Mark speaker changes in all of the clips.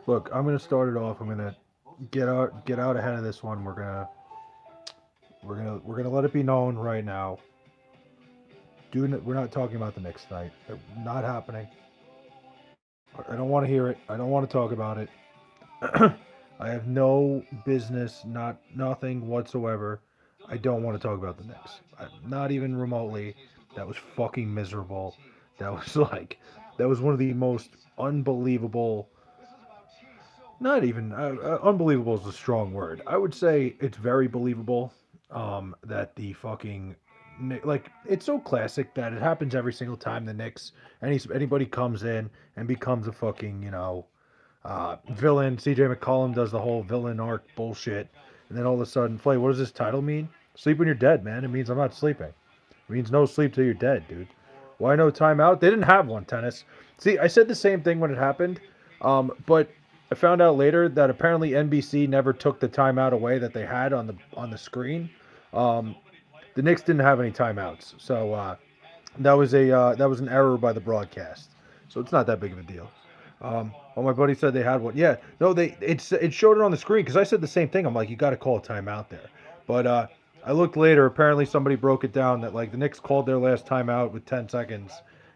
Speaker 1: Look, I'm gonna start it off. I'm gonna get out ahead of this one. We're gonna let it be known right now. We're not talking about the Knicks tonight. Not happening. I don't want to hear it. I don't want to talk about it. I have no business, nothing whatsoever. I don't want to talk about the Knicks. Not even remotely. That was fucking miserable. That was that was one of the most unbelievable. Not even unbelievable is a strong word. I would say it's very believable. That the fucking it's so classic that it happens every single time the Knicks anybody comes in and becomes a fucking villain. CJ McCollum does the whole villain arc bullshit, and then all of a sudden, Flay, what does this title mean? Sleep when you're dead, man. It means I'm not sleeping. It means no sleep till you're dead, dude. Why no timeout? They didn't have one, tennis. See, I said the same thing when it happened, but I found out later that apparently NBC never took the timeout away that they had on the screen. Um, the Knicks didn't have any timeouts, so that was an error by the broadcast. So it's not that big of a deal. Well, my buddy said they had one. Yeah, no, it showed it on the screen because I said the same thing. I'm like, you got to call a timeout there. But I looked later. Apparently, somebody broke it down that like the Knicks called their last timeout with 10 seconds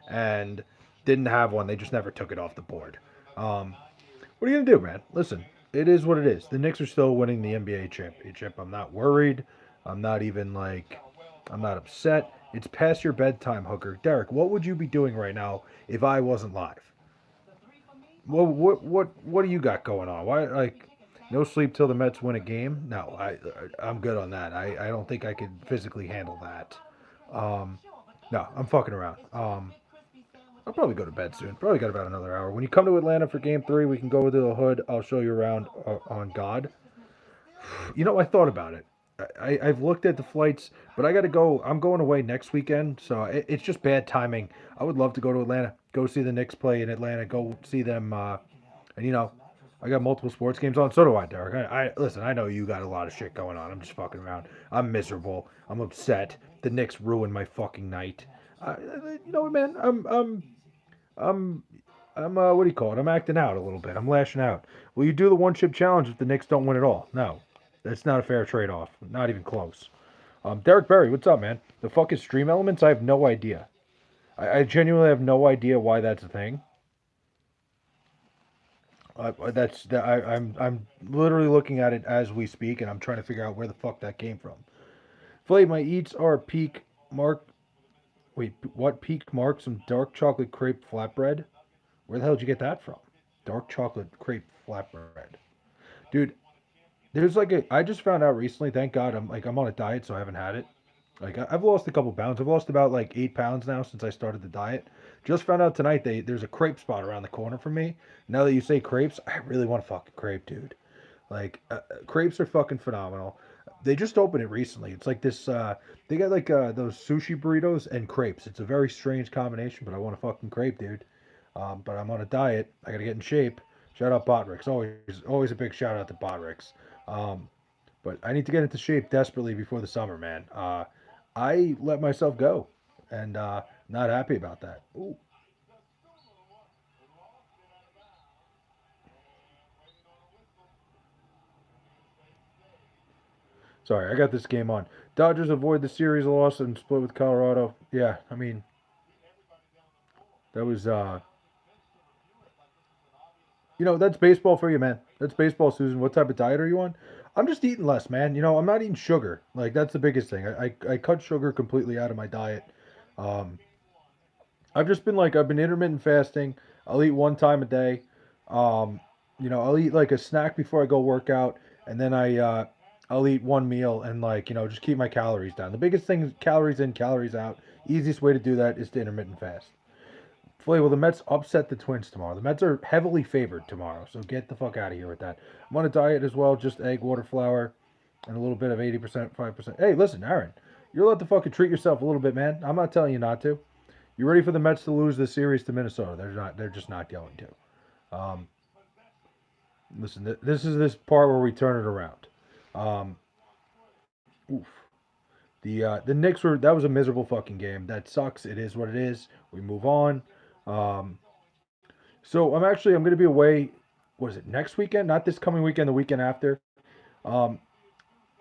Speaker 1: and didn't have one. They just never took it off the board. Um, what are you gonna do, man? Listen, it is what it is. The Knicks are still winning the NBA championship. I'm not worried. I'm not even like I'm not upset. It's past your bedtime, Hooker. Derek, what would you be doing right now if I wasn't live? What do you got going on? Why no sleep till the Mets win a game? No, I'm good on that. I don't think I could physically handle that. Um, no, I'm fucking around. I'll probably go to bed soon. Probably got about another hour. When you come to Atlanta for Game Three, we can go to the hood. I'll show you around on God. I thought about it. I've looked at the flights, but I got to go. I'm going away next weekend, so it's just bad timing. I would love to go to Atlanta, go see the Knicks play in Atlanta, go see them. And I got multiple sports games on. So do I, Derek. I listen. I know you got a lot of shit going on. I'm just fucking around. I'm miserable. I'm upset. The Knicks ruined my fucking night. You know what, man? I'm what do you call it? I'm acting out a little bit. I'm lashing out. Will you do the one chip challenge if the Knicks don't win at all? No, that's not a fair trade off. Not even close. Derek Berry, what's up, man? The fuck is Stream Elements? I have no idea. I genuinely have no idea why that's a thing. I'm literally looking at it as we speak, and I'm trying to figure out where the fuck that came from. Flay, my eats are peak mark. Wait, what peak mark? Some dark chocolate crepe flatbread. Where the hell did you get that from? Dark chocolate crepe flatbread. Dude, there's I just found out recently, thank God I'm on a diet so I haven't had it. I've lost a couple pounds. I've lost about like 8 pounds now since I started the diet. Just found out tonight there's a crepe spot around the corner from me. Now that you say crepes, I really want a fucking crepe, dude. Crepes are fucking phenomenal. They just opened it recently. It's like this. They got those sushi burritos and crepes. It's a very strange combination, but I want a fucking crepe, dude. But I'm on a diet. I gotta get in shape. Shout out Botrix. Always a big shout out to Botrix. Um, but I need to get into shape desperately before the summer, man. I let myself go, and not happy about that. Ooh, sorry, I got this game on. Dodgers avoid the series loss and split with Colorado. Yeah, I mean that was that's baseball for you, man. That's baseball, Susan. What type of diet are you on? I'm just eating less, man. I'm not eating sugar. Like that's the biggest thing. I cut sugar completely out of my diet. Um, I've just been I've been intermittent fasting. I'll eat one time a day. Um, I'll eat like a snack before I go work out, and then I'll eat one meal and just keep my calories down. The biggest thing is calories in, calories out. Easiest way to do that is to intermittent fast. Flay, will the Mets upset the Twins tomorrow? The Mets are heavily favored tomorrow, so get the fuck out of here with that. I'm on a diet as well, just egg, water, flour, and a little bit of 80%, 5%. Hey, listen, Aaron, you're allowed to fucking treat yourself a little bit, man. I'm not telling you not to. You ready for the Mets to lose this series to Minnesota? They're not. They're just not going to. Listen, this is this part where we turn it around. Um, oof. The Knicks were that was a miserable fucking game. That sucks. It is what it is. We move on. Um, so I'm gonna be away. what is it, next weekend? Not this coming weekend, the weekend after. Um,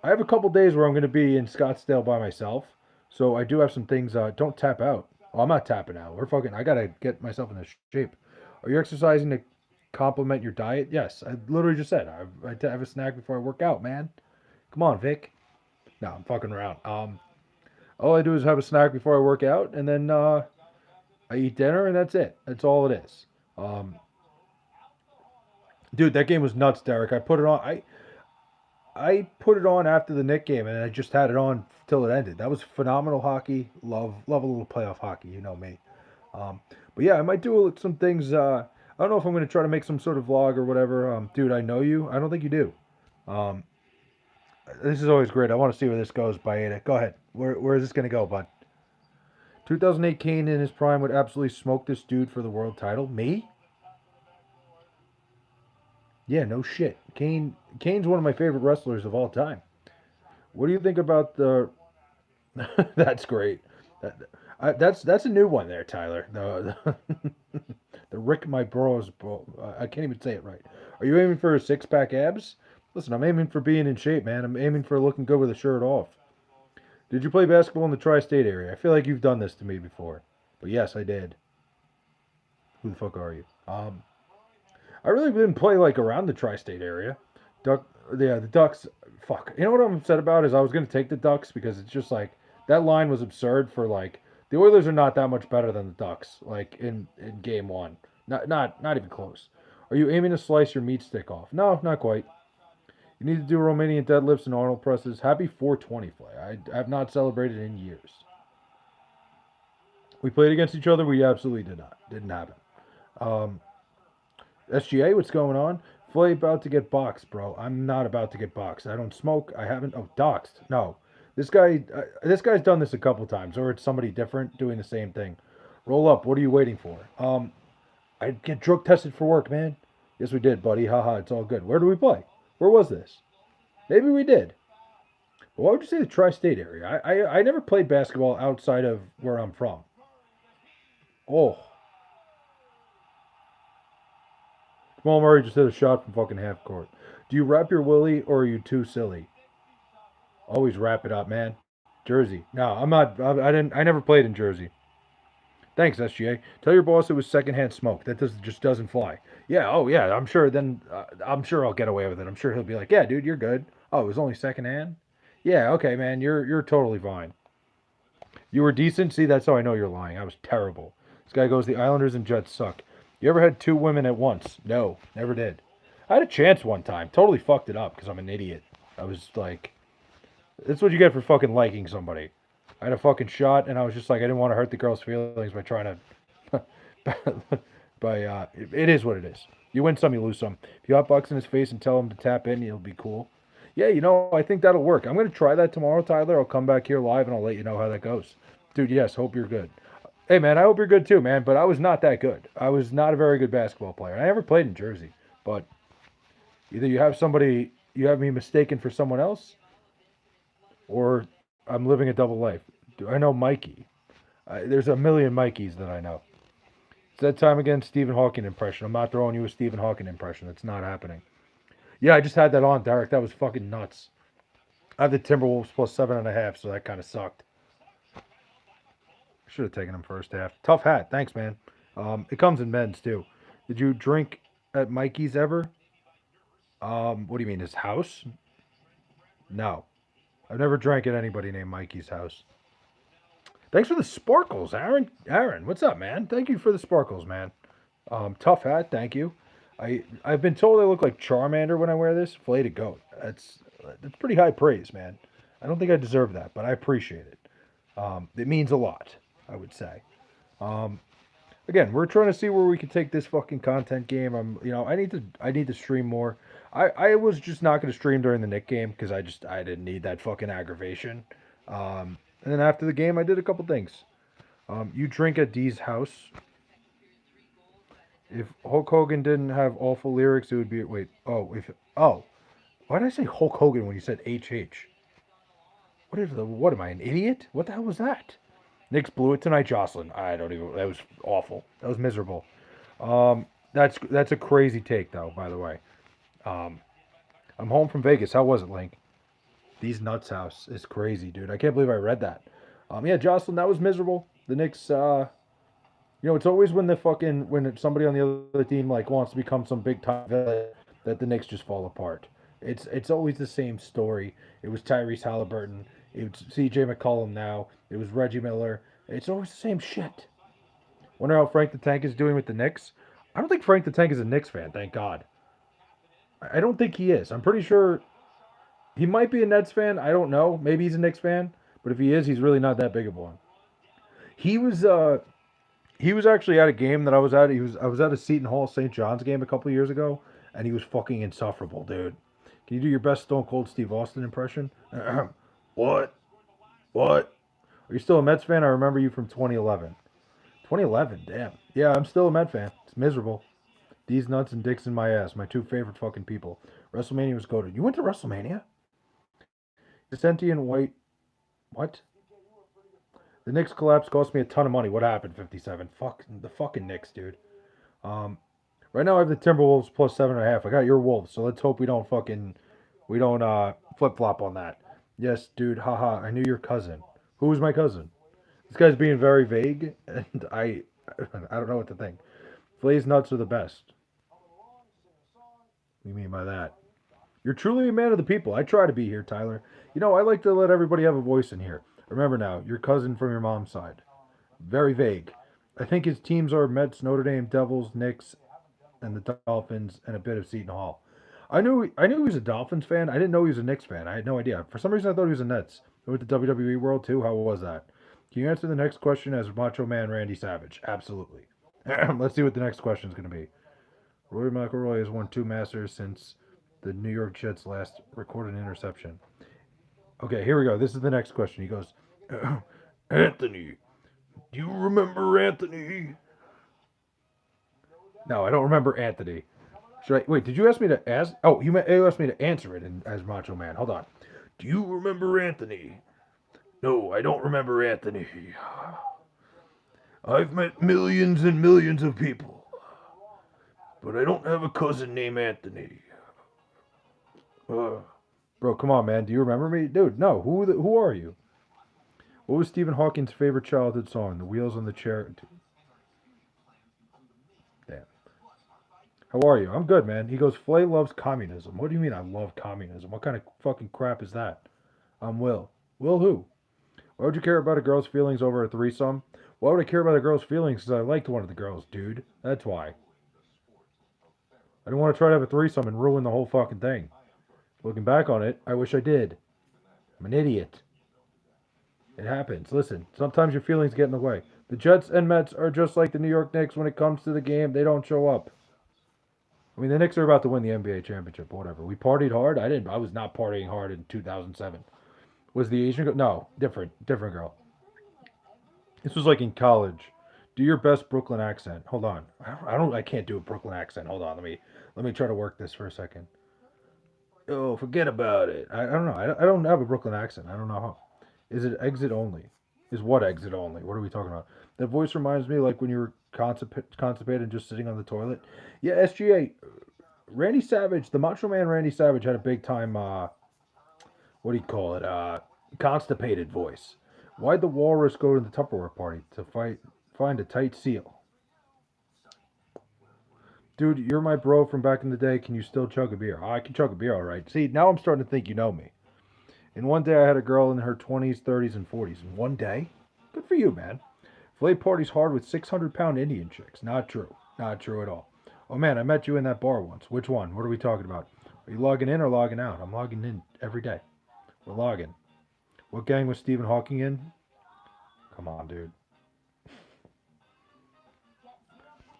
Speaker 1: I have a couple days where I'm going to be in Scottsdale by myself. So I do have some things. Don't tap out. Well, I'm not tapping out. We're fucking. I gotta get myself in this shape. Are you exercising to complement your diet? Yes, I literally just said I have a snack before I work out, man. Come on, Vic. No, I'm fucking around. All I do is have a snack before I work out, and then I eat dinner, and that's it. That's all it is. Um, dude, that game was nuts, Derek. I put it on. I put it on after the Knick game, and I just had it on till it ended. That was phenomenal hockey. Love a little playoff hockey. You know me. Um, but yeah, I might do some things. I don't know if I'm going to try to make some sort of vlog or whatever. Dude, I know you. I don't think you do. Um, this is always great. I want to see where this goes, Baeta. Go ahead. Where is this going to go, bud? 2008 Kane in his prime would absolutely smoke this dude for the world title. Me? Yeah, no shit. Kane's one of my favorite wrestlers of all time. What do you think about the? That's great. That, that's a new one there, Tyler. The Rick My Bros. I can't even say it right. Are you aiming for a six pack abs? Listen, I'm aiming for being in shape, man. I'm aiming for looking good with a shirt off. Did you play basketball in the tri-state area? I feel like you've done this to me before, but yes, I did. Who the fuck are you? I really didn't play like around the tri-state area. Duck, yeah, the Ducks. Fuck. You know what I'm upset about is I was gonna take the Ducks because it's just like that line was absurd for like the Oilers are not that much better than the Ducks. Like in game one, not even close. Are you aiming to slice your meat stick off? No, not quite. You need to do Romanian deadlifts and Arnold presses. Happy 420 play. I have not celebrated in years. We played against each other. We absolutely did not. Didn't happen. Um, SGA, what's going on? Flay about to get boxed, bro. I'm not about to get boxed. I don't smoke. I haven't. Oh, doxed. No, this guy's done this a couple times, or it's somebody different doing the same thing. Roll up. What are you waiting for? I get drug tested for work, man. Yes, we did, buddy. Haha, it's all good. Where do we play? Where was this? Maybe we did. But why would you say the tri-state area? I never played basketball outside of where I'm from. Oh, Jamal Murray just hit a shot from fucking half court. Do you wrap your willy or are you too silly? Always wrap it up, man. Jersey. No, I'm not. I didn't. I never played in Jersey. Thanks, SGA. Tell your boss it was secondhand smoke. That just doesn't fly. Yeah. Oh yeah. I'm sure. Then I'm sure I'll get away with it. I'm sure he'll be like, yeah, dude, you're good. Oh, it was only secondhand. Yeah. Okay, man. You're totally fine. You were decent. See, that's how I know you're lying. I was terrible. This guy goes, the Islanders and Jets suck. You ever had two women at once? No, never did. I had a chance one time. Totally fucked it up because I'm an idiot. I was like, that's what you get for fucking liking somebody. I had a fucking shot, and I was just like, I didn't want to hurt the girl's feelings by trying to. It is what it is. You win some, you lose some. If you hotbox in his face and tell him to tap in, it'll be cool. Yeah, I think that'll work. I'm gonna try that tomorrow, Tyler. I'll come back here live and I'll let you know how that goes. Dude, yes, hope you're good. Hey man, I hope you're good too, man. But I was not that good. I was not a very good basketball player. I never played in Jersey. But either you have me mistaken for someone else, or I'm living a double life. Do I know Mikey? There's a million Mikeys that I know. It's that time again, Stephen Hawking impression. I'm not throwing you a Stephen Hawking impression. That's not happening. Yeah, I just had that on, Derek. That was fucking nuts. I have the Timberwolves plus 7.5, so that kind of sucked. Should have taken them first half. Tough hat. Thanks, man. It comes in men's too. Did you drink at Mikey's ever? What do you mean, his house? No. I've never drank at anybody named Mikey's house. Thanks for the sparkles, Aaron. Aaron, what's up, man? Thank you for the sparkles, man. Tough hat. Thank you. I've been told I look like Charmander when I wear this. Flayed goat. That's pretty high praise, man. I don't think I deserve that, but I appreciate it. It means a lot, I would say. Um, Again, we're trying to see where we can take this fucking content game. I need to stream more. I was just not going to stream during the Nick game because I didn't need that fucking aggravation. And then after the game, I did a couple things. You drink at D's house. If Hulk Hogan didn't have awful lyrics, it would be wait. Why did I say Hulk Hogan when you said HH? What am I, an idiot? What the hell was that? Knicks blew it tonight, Jocelyn. I don't even. That was awful. That was miserable. That's a crazy take, though. By the way, um, I'm home from Vegas. How was it, Link? These nuts house is crazy, dude. I can't believe I read that. Yeah, Jocelyn, that was miserable. The Knicks, it's always when somebody on the other team like wants to become some big time villain that the Knicks just fall apart. It's always the same story. It was Tyrese Halliburton. It was C.J. McCollum. Now it was Reggie Miller. It's always the same shit. Wonder how Frank the Tank is doing with the Knicks. I don't think Frank the Tank is a Knicks fan. Thank God. I don't think he is. I'm pretty sure he might be a Nets fan. I don't know. Maybe he's a Knicks fan. But if he is, he's really not that big of one. He was uh he was actually at a game that I was at. I was at a Seton Hall St. John's game a couple of years ago, and he was fucking insufferable, dude. Can you do your best Stone Cold Steve Austin impression? What? What? Are you still a Mets fan? I remember you from 2011. 2011, damn. Yeah, I'm still a Met fan. It's miserable. These nuts and dicks in my ass, my two favorite fucking people. WrestleMania was goated. You went to WrestleMania? Vicente and White. What? The Knicks collapse cost me a ton of money. What happened? 57. Fuck the fucking Knicks, dude. Um, right now I have the Timberwolves plus 7.5. I got your Wolves, so let's hope we don't flip flop on that. Yes, dude. Haha. I knew your cousin. Who was my cousin? This guy's being very vague, and I don't know what to think. Flay's nuts are the best. What do you mean by that? You're truly a man of the people. I try to be here, Tyler. I like to let everybody have a voice in here. Remember now, your cousin from your mom's side. Very vague. I think his teams are Mets, Notre Dame, Devils, Knicks, and the Dolphins, and a bit of Seton Hall. I knew he was a Dolphins fan. I didn't know he was a Knicks fan. I had no idea. For some reason, I thought he was a Nets. With the WWE World too. How was that? Can you answer the next question as Macho Man Randy Savage? Absolutely. Let's see what the next question is going to be. Rory McIlroy has won two Masters since the New York Jets last recorded interception. Okay, here we go. This is the next question. He goes, Anthony, do you remember Anthony? No, I don't remember Anthony. Should I wait? Did you ask me to ask? Oh, you asked me to answer it as Macho Man. Hold on. Do you remember Anthony? No, I don't remember Anthony. I've met millions and millions of people, but I don't have a cousin named Anthony. Bro, come on, man. Do you remember me, dude? No. Who are you? What was Stephen Hawking's favorite childhood song? The Wheels on the Chair. Damn. How are you? I'm good, man. He goes, Flay loves communism. What do you mean I love communism? What kind of fucking crap is that? I'm Will. Will who? Why would you care about a girl's feelings over a threesome? Why would I care about a girl's feelings because I liked one of the girls, dude? That's why. I didn't want to try to have a threesome and ruin the whole fucking thing. Looking back on it, I wish I did. I'm an idiot. It happens. Listen, sometimes your feelings get in the way. The Jets and Mets are just like the New York Knicks when it comes to the game. They don't show up. I mean, the Knicks are about to win the NBA championship, whatever. We partied hard. I was not partying hard in 2007. Was the Asian girl? No, different girl. This was like in college. Do your best Brooklyn accent. Hold on. I can't do a Brooklyn accent. Hold on. Let me try to work this for a second. Oh, forget about it. I don't know. I don't have a Brooklyn accent. I don't know how. Is it exit only? Is what exit only? What are we talking about? That voice reminds me like when you were constipated and just sitting on the toilet. Yeah, SGA. Randy Savage, the Macho Man Randy Savage had a big time, what do you call it? Constipated voice. Why'd the walrus go to the Tupperware party? To find a tight seal. Dude, you're my bro from back in the day. Can you still chug a beer? Oh, I can chug a beer all right. See, now I'm starting to think you know me. In one day, I had a girl in her 20s, 30s, and 40s. In one day? Good for you, man. Flay parties hard with 600-pound Indian chicks. Not true. Not true at all. Oh, man, I met you in that bar once. Which one? What are we talking about? Are you logging in or logging out? I'm logging in every day. We're logging. What gang was Stephen Hawking in? Come on, dude.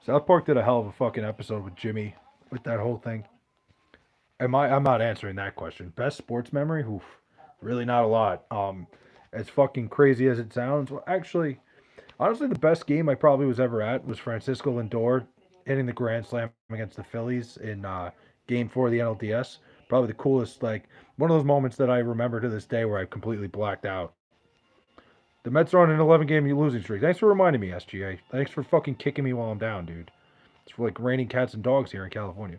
Speaker 1: South Park did a hell of a fucking episode with Jimmy, with that whole thing. I'm not answering that question. Best sports memory? Oof. Really not a lot. As fucking crazy as it sounds, well, actually, honestly, the best game I probably was ever at was Francisco Lindor hitting the grand slam against the Phillies in Game 4 of the NLDS. Probably the coolest, like, one of those moments that I remember to this day where I completely blacked out. The Mets are on an 11-game losing streak. Thanks for reminding me, SGA. Thanks for fucking kicking me while I'm down, dude. It's like raining cats and dogs here in California.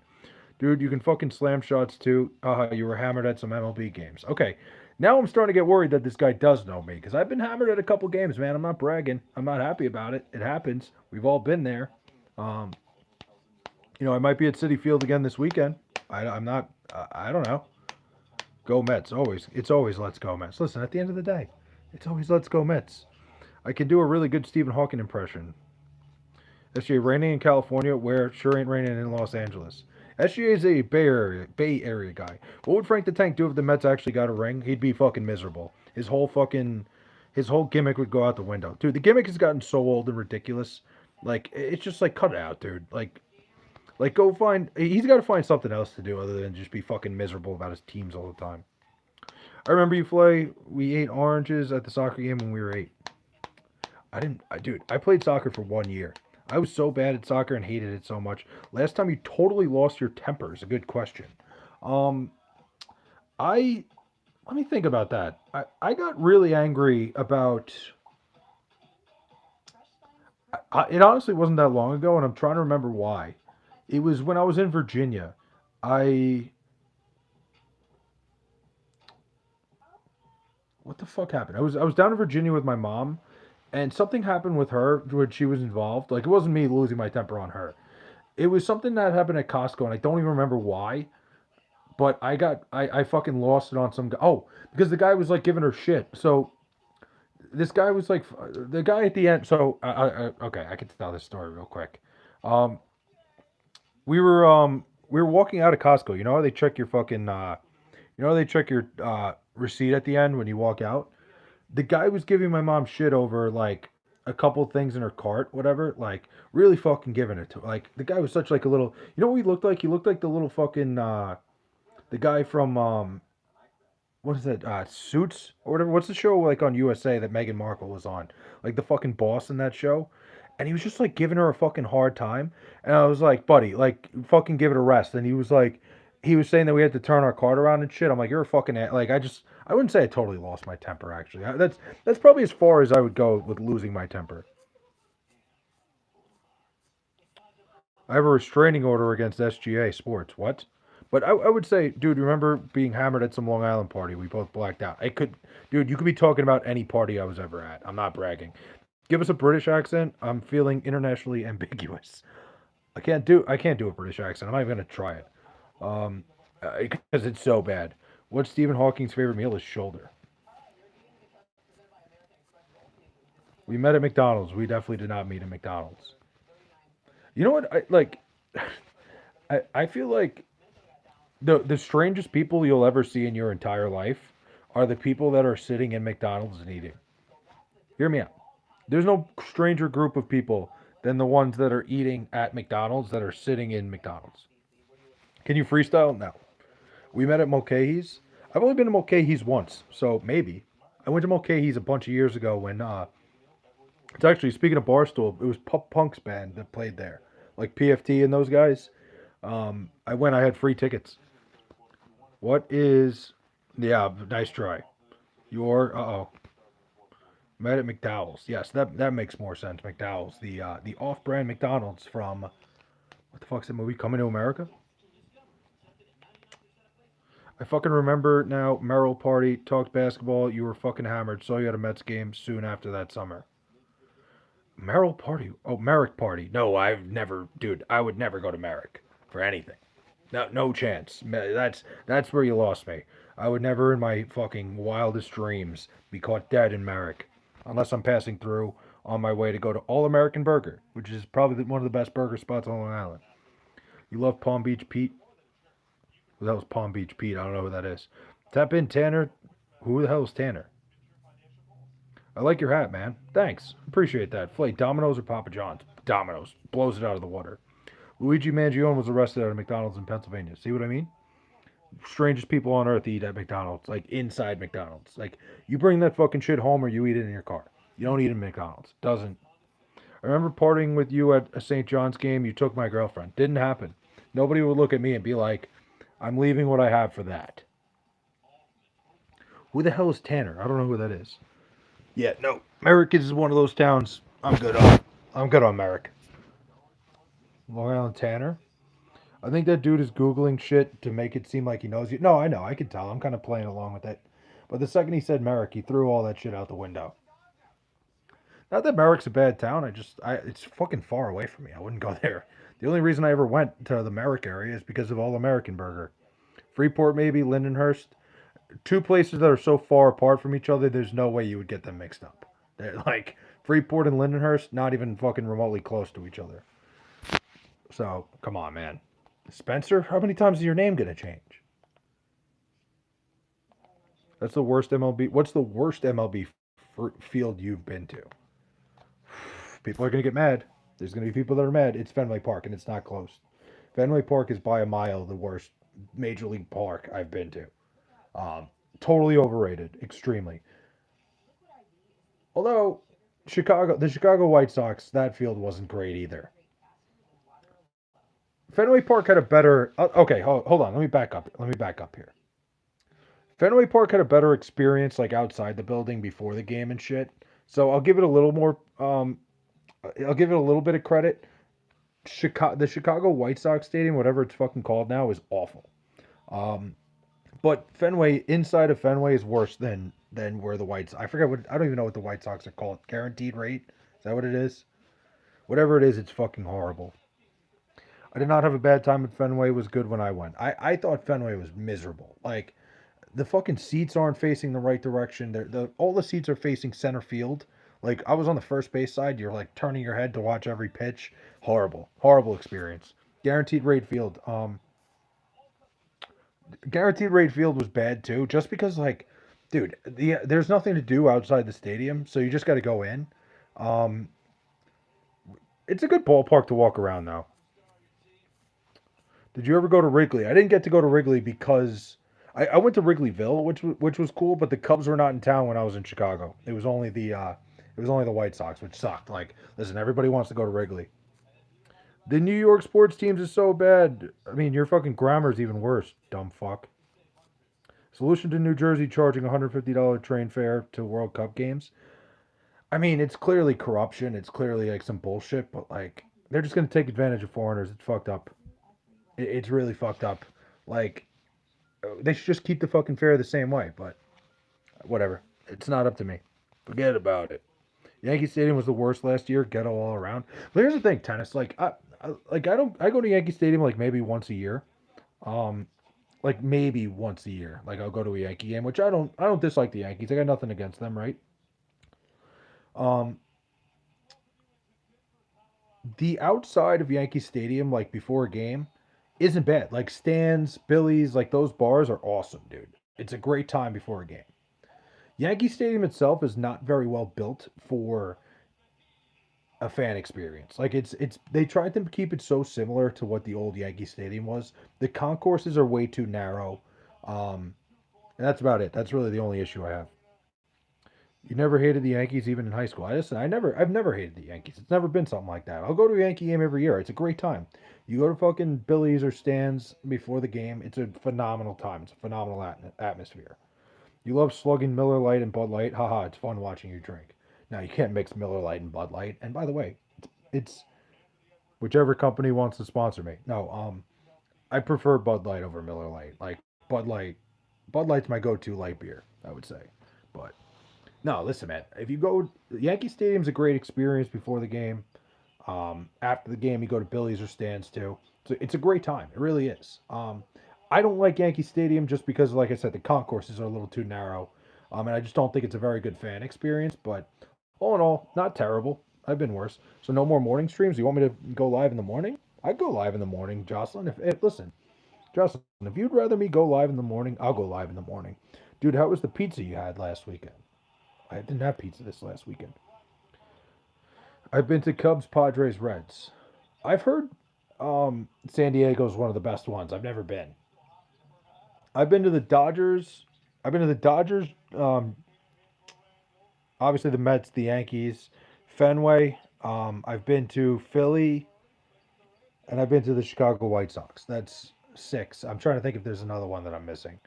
Speaker 1: Dude, you can fucking slam shots too. You were hammered at some MLB games. Okay, now I'm starting to get worried that this guy does know me because I've been hammered at a couple games, man. I'm not bragging. I'm not happy about it. It happens. We've all been there. Um, I might be at Citi Field again this weekend. I'm not. I don't know. Go Mets. Always. It's always let's go Mets. Listen, at the end of the day, it's always let's go Mets. I can do a really good Stephen Hawking impression. SGA raining in California, where sure ain't raining in Los Angeles. SGA is a Bay Area guy. What would Frank the Tank do if the Mets actually got a ring? He'd be fucking miserable. His whole gimmick would go out the window. Dude, the gimmick has gotten so old and ridiculous. Like it's just like cut it out, dude. Like go find. He's got to find something else to do other than just be fucking miserable about his teams all the time. I remember you, Flay. We ate oranges at the soccer game when we were 8. I didn't. Dude, I played soccer for 1 year. I was so bad at soccer and hated it so much. Last time you totally lost your temper is a good question. Um, I Let me think about that. I got really angry about. It honestly wasn't that long ago, and I'm trying to remember why. It was when I was in Virginia. I What the fuck happened? I was down in Virginia with my mom, and something happened with her when she was involved. Like it wasn't me losing my temper on her. It was something that happened at Costco, and I don't even remember why. But I fucking lost it on some guy. Oh, because the guy was like giving her shit. So this guy was like the guy at the end. So okay, I can tell this story real quick. Um, we were walking out of Costco. You know how they check your fucking receipt at the end when you walk out. The guy was giving my mom shit over like a couple things in her cart, whatever. Like really fucking giving it to her. Like the guy was such like a little. You know what he looked like? He looked like the little fucking the guy from what is that? Suits or whatever. What's the show like on USA that Meghan Markle was on? Like the fucking boss in that show. And he was just like giving her a fucking hard time. And I was like, buddy, like fucking give it a rest. And he was like, he was saying that we had to turn our card around and shit. I'm like, you're a fucking like I wouldn't say I totally lost my temper actually. That's probably as far as I would go with losing my temper. I have a restraining order against SGA Sports. What? But I would say, dude, remember being hammered at some Long Island party? We both blacked out. Dude, you could be talking about any party I was ever at. I'm not bragging. Give us a British accent. I'm feeling internationally ambiguous. I can't do a British accent. I'm not even gonna try it. Um, because it's so bad. What's Stephen Hawking's favorite meal is shoulder. We met at McDonald's. We definitely did not meet at McDonald's. You know what? I like. I feel like the strangest people you'll ever see in your entire life are the people that are sitting in McDonald's and eating. Hear me out. There's no stranger group of people than the ones that are eating at McDonald's that are sitting in McDonald's. Can you freestyle? No. We met at Mulcahy's. I've only been to Mulcahy's once, so maybe. I went to Mulcahy's a bunch of years ago when it's actually speaking of Barstool, it was Pup Punk's band that played there, like PFT and those guys. I went. I had free tickets. What is? Yeah, nice try. Your oh, met at McDowell's. Yes, that makes more sense. McDowell's, the off-brand McDonald's from what the fuck's that movie? Coming to America. I fucking remember now. Merrill party talked basketball. You were fucking hammered. Saw you at a Mets game soon after that summer. Merrill party. Oh, Merrick party. No, I've never, dude. I would never go to Merrick for anything. No, no chance. That's where you lost me. I would never, in my fucking wildest dreams, be caught dead in Merrick, unless I'm passing through on my way to go to All American Burger, which is probably one of the best burger spots on Long Island. You love Palm Beach Pete? Well, that was Palm Beach Pete. I don't know who that is. Tap in Tanner. Who the hell is Tanner? I like your hat, man. Thanks. Appreciate that. Flay, Domino's or Papa John's? Domino's. Blows it out of the water. Luigi Mangione was arrested at a McDonald's in Pennsylvania. See what I mean? Strangest people on earth eat at McDonald's, like inside McDonald's. Like you bring that fucking shit home or you eat it in your car. You don't eat in McDonald's. Doesn't. I remember partying with you at a St. John's game. You took my girlfriend. Didn't happen. Nobody would look at me and be like, "I'm leaving what I have for that." Who the hell is Tanner? I don't know who that is. Yeah, no. Merrick is one of those towns I'm good on. I'm good on Merrick. Long Island Tanner. I think that dude is Googling shit to make it seem like he knows you. No, I know. I can tell. I'm kind of playing along with it. But the second he said Merrick, he threw all that shit out the window. Not that Merrick's a bad town. It's fucking far away from me. I wouldn't go there. The only reason I ever went to the Merrick area is because of All American Burger. Freeport, maybe, Lindenhurst. Two places that are so far apart from each other, there's no way you would get them mixed up. They're like Freeport and Lindenhurst, not even fucking remotely close to each other. So, come on, man. Spencer, how many times is your name going to change? That's the worst MLB. What's the worst MLB field you've been to? People are going to get mad. There's going to be people that are mad. It's Fenway Park, and it's not close. Fenway Park is by a mile the worst major league park I've been to. Um, totally overrated, extremely. Although the Chicago White Sox, that field wasn't great either. Fenway Park had a better. Okay, hold on. Let me back up. Let me back up here. Fenway Park had a better experience like outside the building before the game and shit. So I'll give it a little more. I'll give it a little bit of credit. The Chicago White Sox Stadium, whatever it's fucking called now, is awful. Um, but Fenway, inside of Fenway, is worse than where the Whites. I forget what. I don't even know what the White Sox are called. Guaranteed rate. Is that what it is? Whatever it is, it's fucking horrible. I did not have a bad time at Fenway. It was good when I went. I thought Fenway was miserable. Like the fucking seats aren't facing the right direction. All the seats are facing center field. Like I was on the first base side. You're like turning your head to watch every pitch. Horrible, horrible experience. Guaranteed rate field. Guaranteed rate field was bad too. Just because like, dude, there's nothing to do outside the stadium, so you just got to go in. Um, it's a good ballpark to walk around though. Did you ever go to Wrigley? I didn't get to go to Wrigley because I went to Wrigleyville, which was cool, but the Cubs were not in town when I was in Chicago. It was only the White Sox, which sucked. Like, listen, everybody wants to go to Wrigley. The New York sports teams is so bad. I mean, your fucking grammar's even worse, dumb fuck. Solution to New Jersey charging $150 train fare to World Cup games. I mean, it's clearly corruption. It's clearly like some bullshit, but like they're just gonna take advantage of foreigners. It's fucked up. It's really fucked up. Like they should just keep the fucking fare the same way. But whatever. It's not up to me. Forget about it. Yankee Stadium was the worst last year. Ghetto all around. But here's the thing, tennis. I go to Yankee Stadium like maybe once a year. Um, like maybe once a year. Like I'll go to a Yankee game, which I don't dislike the Yankees. I got nothing against them, right? Um, the outside of Yankee Stadium, like before a game, isn't bad. Like stands, Billy's, like those bars are awesome, dude. It's a great time before a game. Yankee Stadium itself is not very well built for a fan experience. Like it's they tried to keep it so similar to what the old Yankee Stadium was. The concourses are way too narrow. Um, and that's about it. That's really the only issue I have. You never hated the Yankees even in high school. I've never hated the Yankees. It's never been something like that. I'll go to a Yankee game every year. It's a great time. You go to fucking Billy's or Stan's before the game. It's a phenomenal time. It's a phenomenal atmosphere. You love slugging Miller Lite and Bud Light. Haha, it's fun watching you drink. Now you can't mix Miller Lite and Bud Light. And by the way, it's whichever company wants to sponsor me. No, I prefer Bud Light over Miller Lite. Like Bud Light, Bud Light's my go-to light beer. I would say, but no, listen, man. If you go, Yankee Stadium's a great experience before the game. After the game, you go to Billy's or Stan's too. So it's a great time. It really is. I don't like Yankee Stadium just because, like I said, the concourses are a little too narrow. And I just don't think it's a very good fan experience. But all in all, not terrible. I've been worse. So no more morning streams. You want me to go live in the morning? I'd go live in the morning, Jocelyn. If listen, Jocelyn, if you'd rather me go live in the morning, I'll go live in the morning. Dude, how was the pizza you had last weekend? I didn't have pizza this last weekend. I've been to Cubs, Padres, Reds. I've heard San Diego's one of the best ones. I've never been. I've been to the Dodgers. I've been to the Dodgers. Obviously the Mets, the Yankees, Fenway. I've been to Philly, and I've been to the Chicago White Sox. That's six. I'm trying to think if there's another one that I'm missing.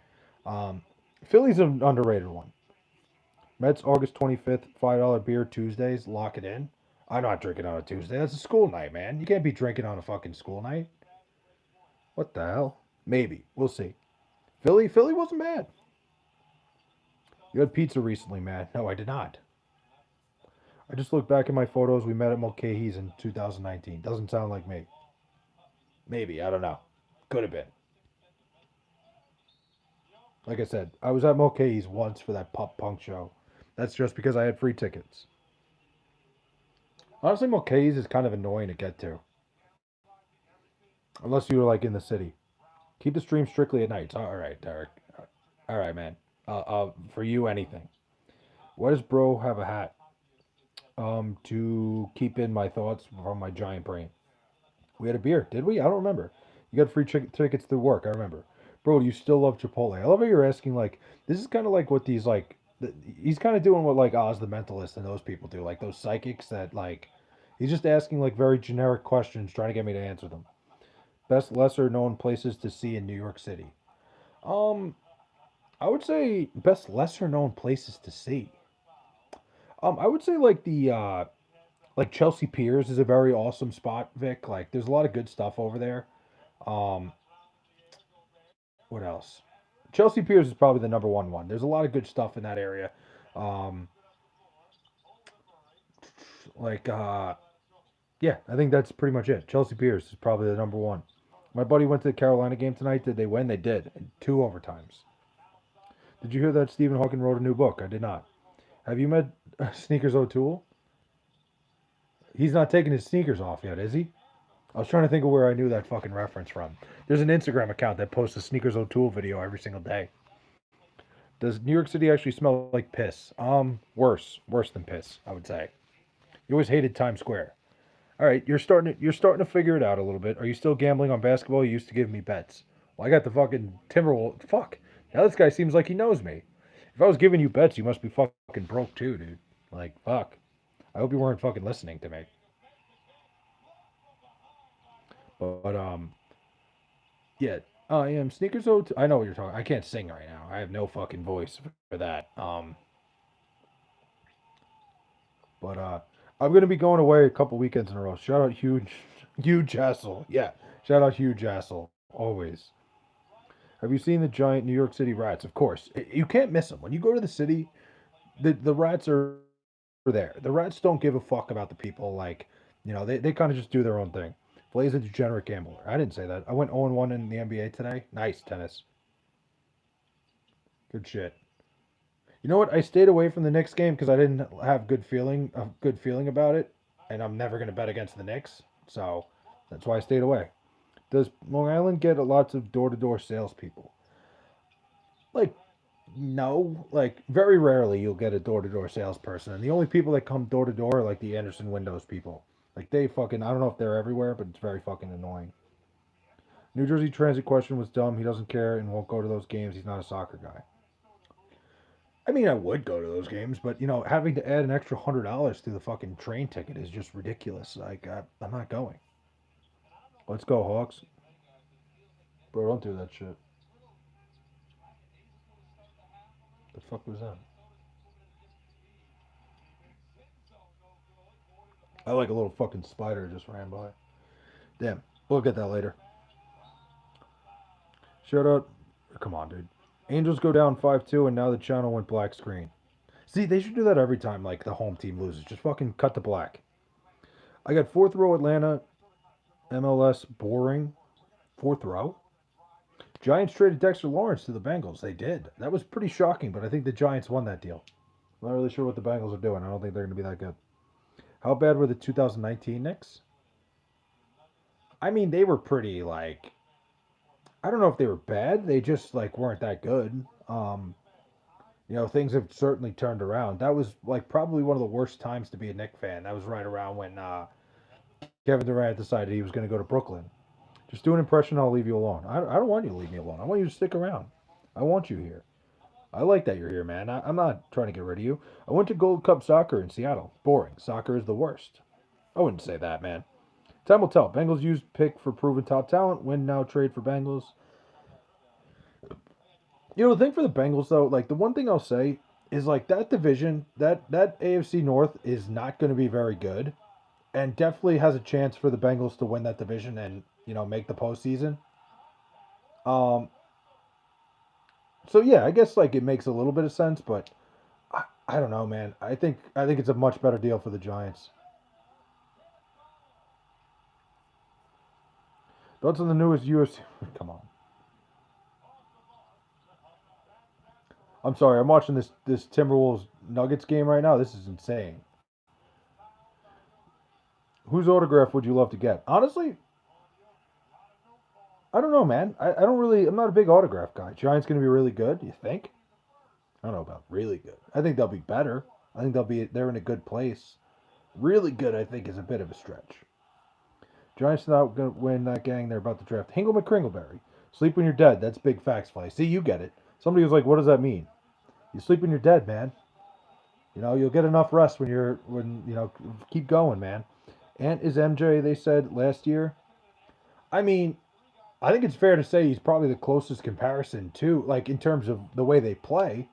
Speaker 1: Um, Philly's an underrated one. Mets August 25th, $5 beer Tuesdays. Lock it in. I'm not drinking on a Tuesday. That's a school night, man. You can't be drinking on a fucking school night. What the hell? Maybe. We'll see. Philly wasn't bad. You had pizza recently, man. No, I did not. I just looked back at my photos. We met at Mulcahy's in 2019. Doesn't sound like me. Maybe. I don't know. Could have been. Like I said, I was at Mulcahy's once for that pop punk show. That's just because I had free tickets. Honestly, Mulcahy's is kind of annoying to get to. Unless you were like in the city. Keep the stream strictly at night. All right, Derek. All right, man. For you, anything. Why does bro have a hat? To keep in my thoughts from my giant brain. We had a beer, did we? I don't remember. You got free tickets through work. I remember. Bro, do you still love Chipotle? I love how you're asking. Like, this is kind of like what these like. He's kind of doing what like Oz the Mentalist and those people do, like those psychics that like. He's just asking like very generic questions, trying to get me to answer them. Best lesser known places to see in New York City. Um, I would say best lesser known places to see. I would say like Chelsea Piers is a very awesome spot, Vic. Like there's a lot of good stuff over there. Um, what else? Chelsea Piers is probably the number one. There's a lot of good stuff in that area. Um, like yeah, I think that's pretty much it. Chelsea Piers is probably the number one. My buddy went to the Carolina game tonight. Did they win? They did. In two overtimes. Did you hear that Stephen Hawking wrote a new book? I did not. Have you met Sneakers O'Toole? He's not taking his sneakers off yet, is he? I was trying to think of where I knew that fucking reference from. There's an Instagram account that posts a Sneakers O'Toole video every single day. Does New York City actually smell like piss? Worse than piss, I would say. You always hated Times Square. All right, you're starting to figure it out a little bit. Are you still gambling on basketball? You used to give me bets. Well, I got the fucking Timberwolves. Fuck. Now this guy seems like he knows me. If I was giving you bets, you must be fucking broke too, dude. Like fuck. I hope you weren't fucking listening to me. But yeah. I am sneakers. I know what you're talking. I can't sing right now. I have no fucking voice for that. But I'm gonna be going away a couple weekends in a row. Shout out Hugh Jassel. Yeah, shout out Hugh Jassel. Always. Have you seen the giant New York City rats? Of course, you can't miss them. When you go to the city, the rats are there. The rats don't give a fuck about the people. Like, they kind of just do their own thing. Blaze a degenerate gambler. I didn't say that. I went 0-1 in the NBA today. Nice tennis. Good shit. You know what? I stayed away from the Knicks game because I didn't have good feeling about it, and I'm never gonna bet against the Knicks, so that's why I stayed away. Does Long Island get lots of door-to-door salespeople? Like, no. Like, very rarely you'll get a door-to-door salesperson, and the only people that come door-to-door are like the Anderson Windows people. Like they fucking, I don't know if they're everywhere, but it's very fucking annoying. New Jersey Transit question was dumb. He doesn't care and won't go to those games. He's not a soccer guy. I mean, I would go to those games, but having to add an extra $100 to the fucking train ticket is just ridiculous. Like, I'm not going. Let's go, Hawks. Bro, don't do that shit. The fuck was that? I like a little fucking spider just ran by. Damn. We'll get that later. Shout out. Come on, dude. Angels go down 5-2, and now the channel went black screen. See, they should do that every time, like, the home team loses. Just fucking cut to black. I got fourth row Atlanta. MLS boring. Fourth row? Giants traded Dexter Lawrence to the Bengals. They did. That was pretty shocking, but I think the Giants won that deal. I'm not really sure what the Bengals are doing. I don't think they're going to be that good. How bad were the 2019 Knicks? I mean, they were pretty like I don't know if they were bad. They just like weren't that good. Things have certainly turned around. That was like probably one of the worst times to be a Knicks fan. That was right around when Kevin Durant decided he was going to go to Brooklyn. Just do an impression. I'll leave you alone. I don't want you to leave me alone. I want you to stick around. I want you here. I like that you're here, man. I'm not trying to get rid of you. I went to Gold Cup soccer in Seattle. Boring. Soccer is the worst. I wouldn't say that, man. Time will tell. Bengals used pick for proven top talent. Win now, trade for Bengals. The thing for the Bengals though, like the one thing I'll say is like that division, that AFC North is not going to be very good. and definitely has a chance for the Bengals to win that division and make the postseason. Um, so yeah, I guess like it makes a little bit of sense, but I don't know, man. I think it's a much better deal for the Giants. Thoughts on the newest UFC? Come on. I'm sorry. I'm watching this Timberwolves Nuggets game right now. This is insane. Whose autograph would you love to get? Honestly, I don't know, man. I don't really. I'm not a big autograph guy. Giants gonna be really good. You think? I don't know about really good. I think they'll be better. I think they're in a good place. Really good, I think, is a bit of a stretch. Giants not going to win that gang. They're about to draft Hingle McCringleberry. Sleep when you're dead. That's big facts, play. See, you get it. Somebody was like, "What does that mean?" You sleep when you're dead, man. You'll get enough rest when keep going, man. And is MJ? They said last year. I mean, I think it's fair to say he's probably the closest comparison to, like, in terms of the way they play.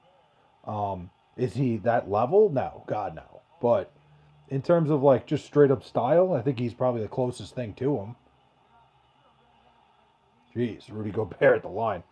Speaker 1: Is he that level? No, God no. But in terms of like just straight up style, I think he's probably the closest thing to him. Jeez, Rudy Gobert at the line.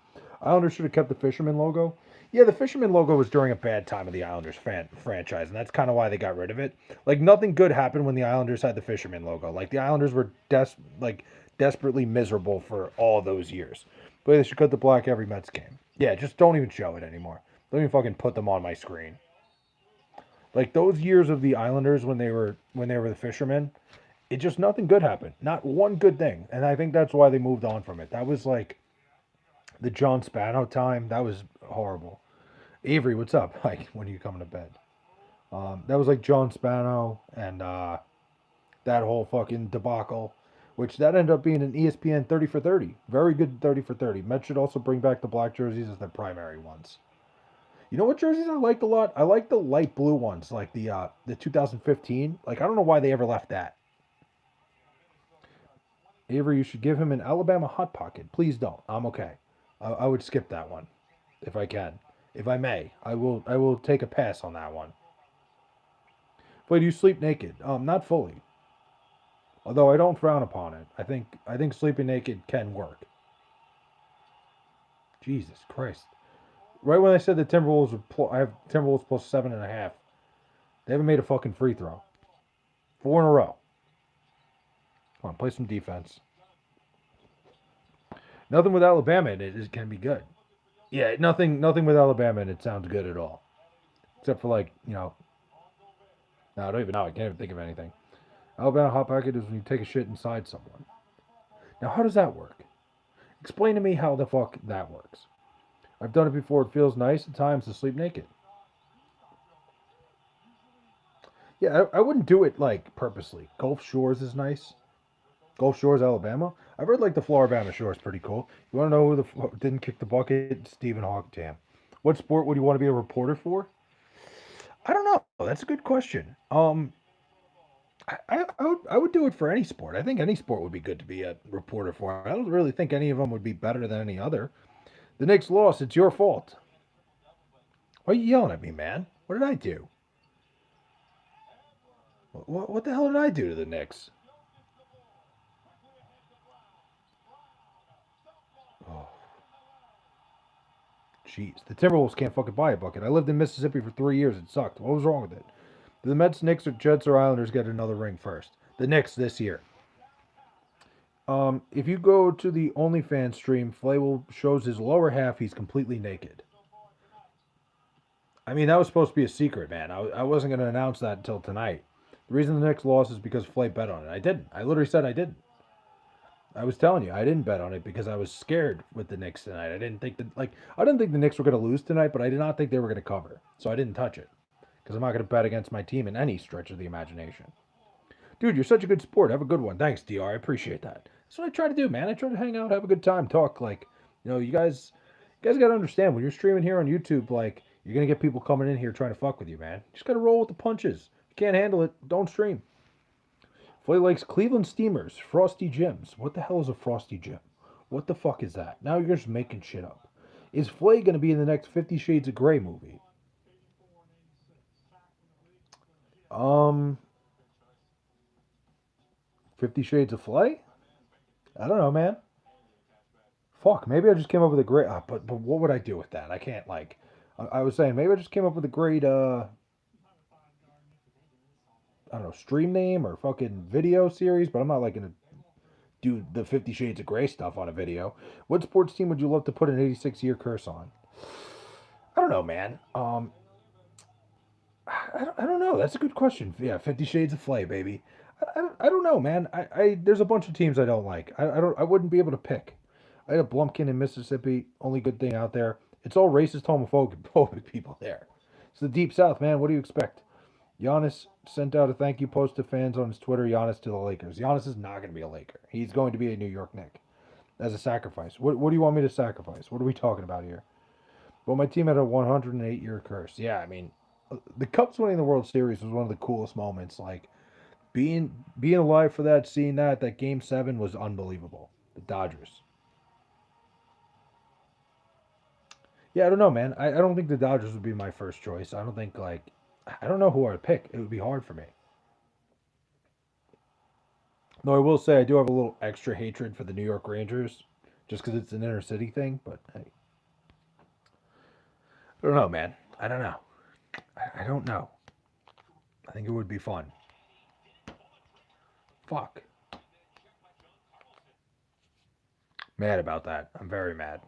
Speaker 1: Islanders should have kept the Fisherman logo. Yeah, the Fisherman logo was during a bad time of the Islanders franchise, and that's kind of why they got rid of it. Like nothing good happened when the Islanders had the Fisherman logo. Like the Islanders were desperately miserable for all those years. But they should cut the black every Mets game. Yeah, just don't even show it anymore. Don't even fucking put them on my screen. Like those years of the Islanders when they were the Fishermen, it just nothing good happened. Not one good thing. And I think that's why they moved on from it. That was like the John Spano time. That was horrible. Avery, what's up? Like, when are you coming to bed? That was like John Spano and that whole fucking debacle, which that ended up being an ESPN 30 for 30. Very good 30 for 30. Mets should also bring back the black jerseys as their primary ones. You know what jerseys I liked a lot? I like the light blue ones, like the 2015. Like I don't know why they ever left that. Avery, you should give him an Alabama hot pocket. Please don't. I'm okay. I would skip that one if I can. If I may, I will. I will take a pass on that one. But do you sleep naked? Not fully. Although I don't frown upon it. I think sleeping naked can work. Jesus Christ! Right when I said the Timberwolves I have Timberwolves plus 7.5. They haven't made a fucking free throw. 4 in a row. Come on, play some defense. Nothing with Alabama in it can be good. Yeah, nothing with Alabama in it sounds good at all. Except for like, no, I don't even know. I can't even think of anything. Alabama hot pocket is when you take a shit inside someone. Now, how does that work? Explain to me how the fuck that works. I've done it before. It feels nice at times to sleep naked. Yeah, I wouldn't do it like purposely. Gulf Shores is nice. Gulf Shores, Alabama. I've heard like the Floribama Shore is pretty cool. You want to know who didn't kick the bucket? Stephen Hawktam. What sport would you want to be a reporter for? I don't know. That's a good question. I would do it for any sport. I think any sport would be good to be a reporter for. I don't really think any of them would be better than any other. The Knicks lost. It's your fault. Why are you yelling at me, man? What did I do? What the hell did I do to the Knicks? Oh, jeez. The Timberwolves can't fucking buy a bucket. I lived in Mississippi for 3 years. It sucked. What was wrong with it? Do the Mets, Knicks, or Jets, or Islanders get another ring first? The Knicks this year. If you go to the OnlyFans stream, Flavel shows his lower half. He's completely naked. I mean, that was supposed to be a secret, man. I wasn't going to announce that until tonight. The reason the Knicks lost is because Flay bet on it. I didn't. I literally said I didn't. I was telling you, I didn't bet on it because I was scared with the Knicks tonight. I didn't think the Knicks were going to lose tonight, but I did not think they were going to cover. So I didn't touch it because I'm not going to bet against my team in any stretch of the imagination. Dude, you're such a good sport. Have a good one. Thanks, DR. I appreciate that. That's what I try to do, man. I try to hang out, have a good time, talk. Like, you guys got to understand when you're streaming here on YouTube, like, you're gonna get people coming in here trying to fuck with you, man. You just gotta roll with the punches. If you can't handle it, don't stream. Flay likes Cleveland Steamers, Frosty Gyms. What the hell is a Frosty Gym? What the fuck is that? Now you're just making shit up. Is Flay gonna be in the next 50 Shades of Grey movie? Um, 50 Shades of Flay? I don't know, man. Fuck, maybe I just came up with a great. But what would I do with that? I can't like. I was saying maybe I just came up with a great I don't know, stream name or fucking video series, but I'm not like gonna do the 50 Shades of Grey stuff on a video. What sports team would you love to put an 86-year curse on? I don't know, man. I don't know. That's a good question. Yeah, 50 Shades of Flay, baby. I don't know, man. There's a bunch of teams I don't like. I wouldn't be able to pick. I had a Blumpkin in Mississippi. Only good thing out there. It's all racist, homophobic people there. It's the Deep South, man. What do you expect? Giannis sent out a thank you post to fans on his Twitter. Giannis to the Lakers. Giannis is not going to be a Laker. He's going to be a New York Knick as a sacrifice. What do you want me to sacrifice? What are we talking about here? Well, my team had a 108-year curse. Yeah, I mean, the Cubs winning the World Series was one of the coolest moments. Like being alive for that, seeing that Game 7 was unbelievable. The Dodgers. Yeah, I don't know, man. I don't think the Dodgers would be my first choice. I don't think like I don't know who I'd pick. It would be hard for me. Though I will say I do have a little extra hatred for the New York Rangers, just because it's an inner city thing. But hey, I don't know, man. I don't know. I don't know. I think it would be fun. Fuck. Mad about that. I'm very mad.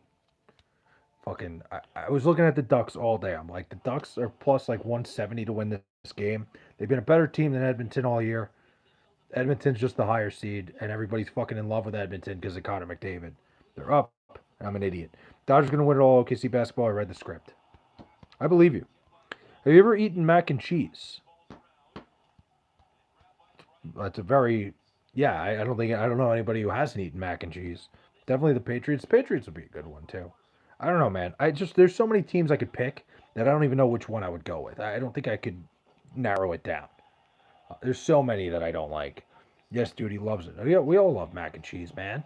Speaker 1: Fucking. I was looking at the Ducks all day. I'm like, the Ducks are plus like 170 to win this game. They've been a better team than Edmonton all year. Edmonton's just the higher seed, and everybody's fucking in love with Edmonton because of Connor McDavid. They're up, and I'm an idiot. Dodgers gonna win it all. OKC basketball. I read the script. I believe you. Have you ever eaten mac and cheese? That's a very, yeah. I don't know anybody who hasn't eaten mac and cheese. Definitely the Patriots. Patriots would be a good one too. I don't know, man. There's so many teams I could pick that I don't even know which one I would go with. I don't think I could narrow it down. There's so many that I don't like. Yes, dude, he loves it. Yeah, we all love mac and cheese, man.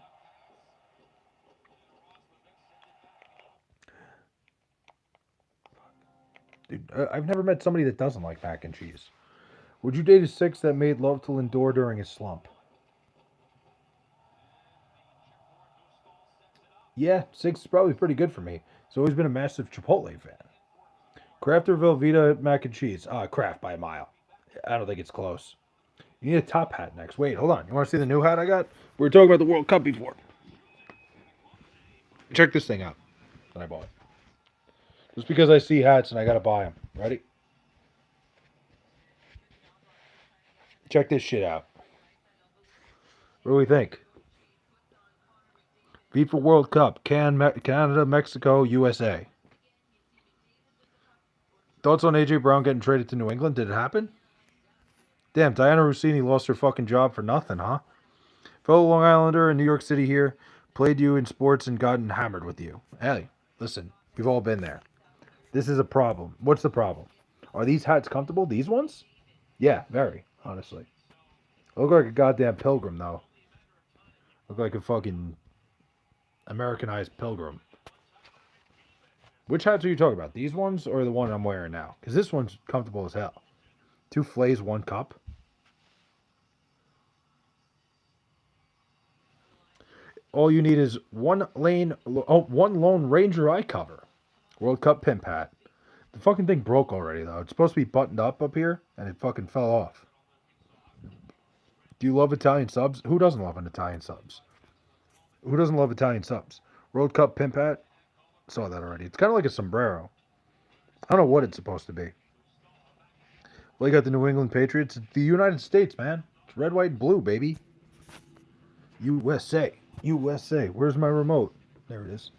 Speaker 1: Dude, I've never met somebody that doesn't like mac and cheese. Would you date a six that made love to Lindor during his slump? Yeah, six is probably pretty good for me. He's always been a massive Chipotle fan. Kraft or Velveeta mac and cheese? Kraft by a mile. I don't think it's close. You need a top hat next. Wait, hold on. You want to see the new hat I got? We were talking about the World Cup before. Check this thing out that I bought. Just because I see hats and I gotta buy them. Ready? Check this shit out. What do we think? FIFA World Cup. Canada, Mexico, USA. Thoughts on AJ Brown getting traded to New England? Did it happen? Damn, Diana Rossini lost her fucking job for nothing, huh? Fellow Long Islander in New York City here. Played you in sports and gotten hammered with you. Hey, listen, we've all been there. This is a problem. What's the problem? Are these hats comfortable? These ones? Yeah, very, honestly. I look like a goddamn pilgrim, though. Look like a fucking Americanized pilgrim. Which hats are you talking about? These ones or the one I'm wearing now? Because this one's comfortable as hell. 2 flays, 1 cup. All you need is one Lone Ranger eye cover. World Cup pimp hat. The fucking thing broke already, though. It's supposed to be buttoned up here, and it fucking fell off. Do you love Italian subs? Who doesn't love an Italian subs? Who doesn't love Italian subs? World Cup pimp hat? Saw that already. It's kind of like a sombrero. I don't know what it's supposed to be. Well, you got the New England Patriots. It's the United States, man. It's red, white, and blue, baby. USA. USA. Where's my remote? There it is.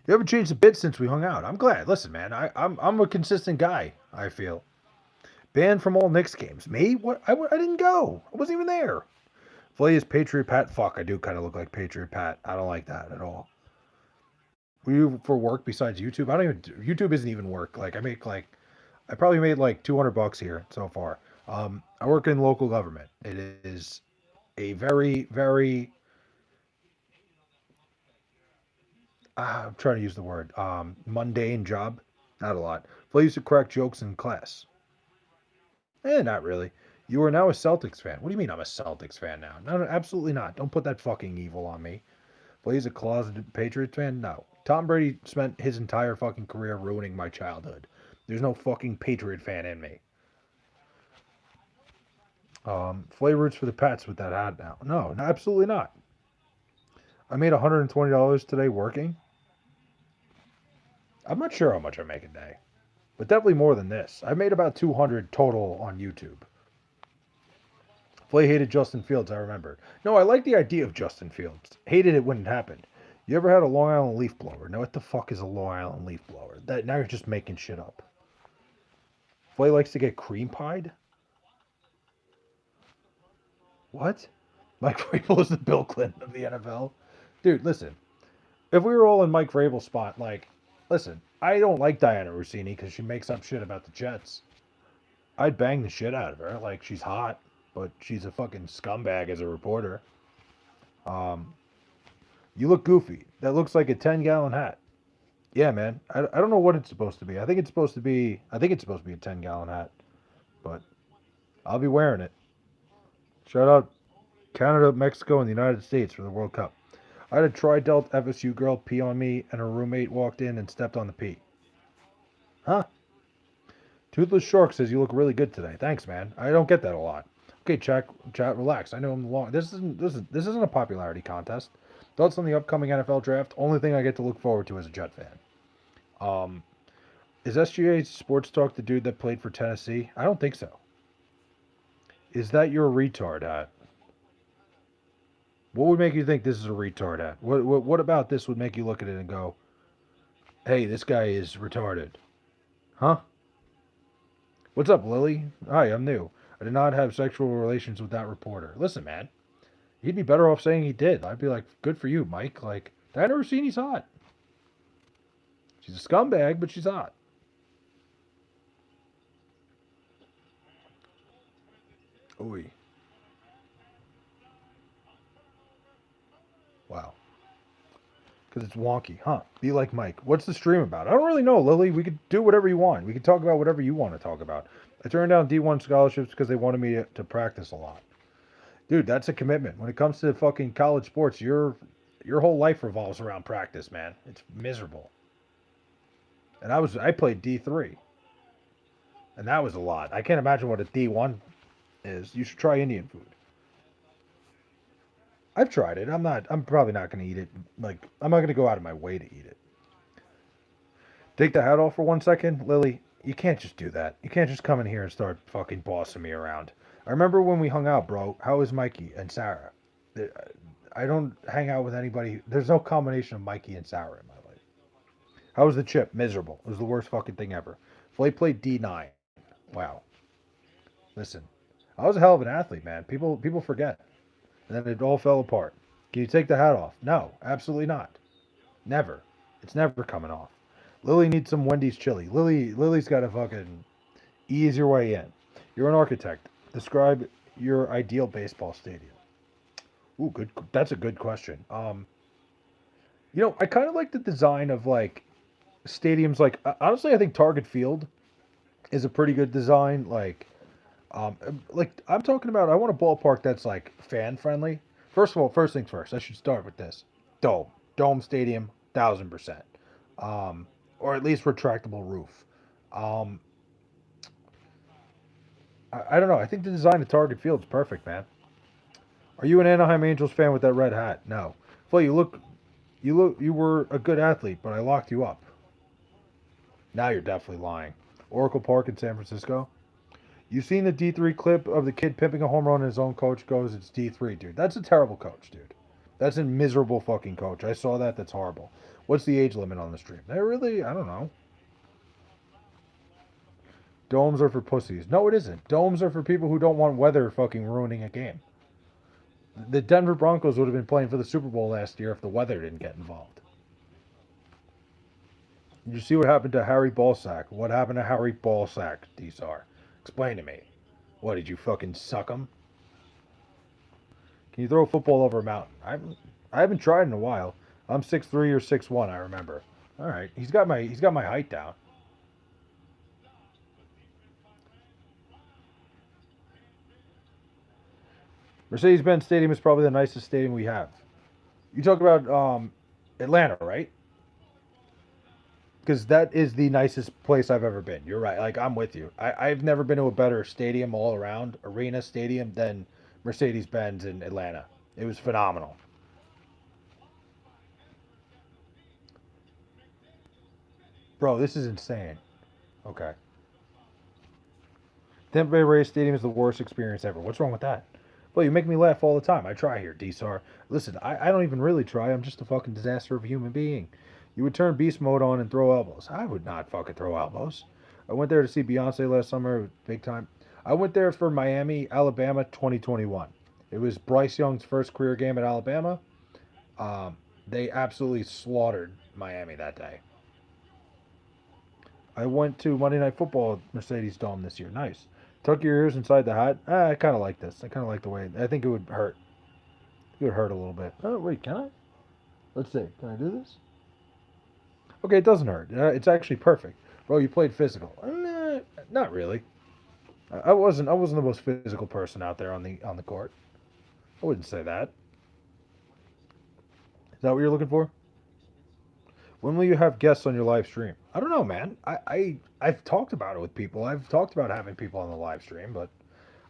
Speaker 1: You haven't changed a bit since we hung out. I'm glad. Listen, man, I'm a consistent guy, I feel. Banned from all Knicks games. Me? What? I didn't go. I wasn't even there. Flay is Patriot Pat. Fuck, I do kind of look like Patriot Pat. I don't like that at all. What do you do for work besides YouTube? I don't even. YouTube isn't even work. Like I probably made like $200 here so far. I work in local government. It is a very, very. I'm trying to use the word mundane job. Not a lot. Flay used to crack jokes in class. Not really. You are now a Celtics fan. What do you mean I'm a Celtics fan now? No, no, absolutely not. Don't put that fucking evil on me. Well, he's a closeted Patriots fan? No. Tom Brady spent his entire fucking career ruining my childhood. There's no fucking Patriot fan in me. Flay roots for the Pats with that hat now. No, absolutely not. I made $120 today working. I'm not sure how much I make a day, but definitely more than this. I made about 200 total on YouTube. Flay hated Justin Fields, I remember. No, I like the idea of Justin Fields. Hated it when it happened. You ever had a Long Island leaf blower? Now, what the fuck is a Long Island leaf blower? Now you're just making shit up. Flay likes to get cream pied? What? Mike Vrabel is the Bill Clinton of the NFL? Dude, listen. If we were all in Mike Vrabel's spot, listen, I don't like Diana Rossini because she makes up shit about the Jets. I'd bang the shit out of her. Like, she's hot, but she's a fucking scumbag as a reporter. You look goofy. That looks like a 10-gallon hat. Yeah, man. I don't know what it's supposed to be. I think it's supposed to be a 10-gallon hat. But I'll be wearing it. Shout out Canada, Mexico, and the United States for the World Cup. I had a tri-delt FSU girl pee on me, and her roommate walked in and stepped on the pee. Huh? Toothless Shark says you look really good today. Thanks, man. I don't get that a lot. Okay, chat, relax. I know I'm long. This isn't a popularity contest. Thoughts on the upcoming NFL draft? Only thing I get to look forward to as a Jet fan. Is SGA Sports Talk the dude that played for Tennessee? I don't think so. Is that your retard hat? What would make you think this is a retard hat? What about this would make you look at it and go, hey, this guy is retarded? Huh? What's up, Lily? Hi, I'm new. I did not have sexual relations with that reporter. Listen, man, he'd be better off saying he did. I'd be like, good for you, Mike. Like, Diana Rossini's hot. She's a scumbag, but she's hot. Ooh. Wow. Because it's wonky, huh? Be like Mike. What's the stream about? I don't really know, Lily. We could do whatever you want. We could talk about whatever you want to talk about. I turned down D1 scholarships because they wanted me to practice a lot. Dude, that's a commitment. When it comes to fucking college sports, your whole life revolves around practice, man. It's miserable. And I played D3. And that was a lot. I can't imagine what a D1 is. You should try Indian food. I've tried it. I'm probably not going to eat it. Like, I'm not going to go out of my way to eat it. Take the hat off for 1 second. Lily, you can't just do that. You can't just come in here and start fucking bossing me around. I remember when we hung out, bro. How is Mikey and Sarah? I don't hang out with anybody. There's no combination of Mikey and Sarah in my life. How was the chip? Miserable. It was the worst fucking thing ever. Flay played D9. Wow. Listen, I was a hell of an athlete, man. People forget. And then it all fell apart. Can you take the hat off? No, absolutely not. Never. It's never coming off. Lily needs some Wendy's chili. Lily's got to fucking ease your way in. You're an architect. Describe your ideal baseball stadium. Ooh, good. That's a good question. I kind of like the design of like stadiums. Like honestly, I think Target Field is a pretty good design. Like I'm talking about, I want a ballpark that's like fan friendly. First of all, first things first, I should start with this. Dome stadium, 1000%. Or at least retractable roof. Um, I don't know. I think the design of Target Field is perfect, man. Are you an Anaheim Angels fan with that red hat? No. Well, you were a good athlete, but I locked you up. Now you're definitely lying. Oracle Park in San Francisco. You seen the D3 clip of the kid pimping a home run and his own coach goes, it's D3, dude. That's a terrible coach, dude. That's a miserable fucking coach. I saw that. That's horrible. What's the age limit on the stream? I don't know. Domes are for pussies. No, it isn't. Domes are for people who don't want weather fucking ruining a game. The Denver Broncos would have been playing for the Super Bowl last year if the weather didn't get involved. Did you see what happened to Harry Ballsack? What happened to Harry Ballsack, D-Sar? Explain to me. What, did you fucking suck him? Can you throw a football over a mountain? I haven't tried in a while. I'm 6'3" or 6'1", I remember. All right. He's got my height down. Mercedes-Benz Stadium is probably the nicest stadium we have. You talk about Atlanta, right? Because that is the nicest place I've ever been. You're right. Like I'm with you. I've never been to a better stadium all around arena stadium than Mercedes Benz in Atlanta. It was phenomenal. Bro, this is insane. Okay. Tampa Bay Rays Stadium is the worst experience ever. What's wrong with that? Well, you make me laugh all the time. I try here, D-Sar. Listen, I don't even really try. I'm just a fucking disaster of a human being. You would turn beast mode on and throw elbows. I would not fucking throw elbows. I went there to see Beyonce last summer, big time. I went there for Miami, Alabama 2021. It was Bryce Young's first career game at Alabama. Um, they absolutely slaughtered Miami that day. I went to Monday Night Football at Mercedes Dome this year. Nice. Tuck your ears inside the hat. I kind of like this. I kind of like the way. I think it would hurt. It would hurt a little bit. Oh wait, can I? Let's see. Can I do this? Okay, it doesn't hurt. It's actually perfect. Bro, you played physical. Not really. I wasn't. I wasn't the most physical person out there on the court. I wouldn't say that. Is that what you're looking for? When will you have guests on your live stream? I don't know, man. I've talked about it with people. I've talked about having people on the live stream, but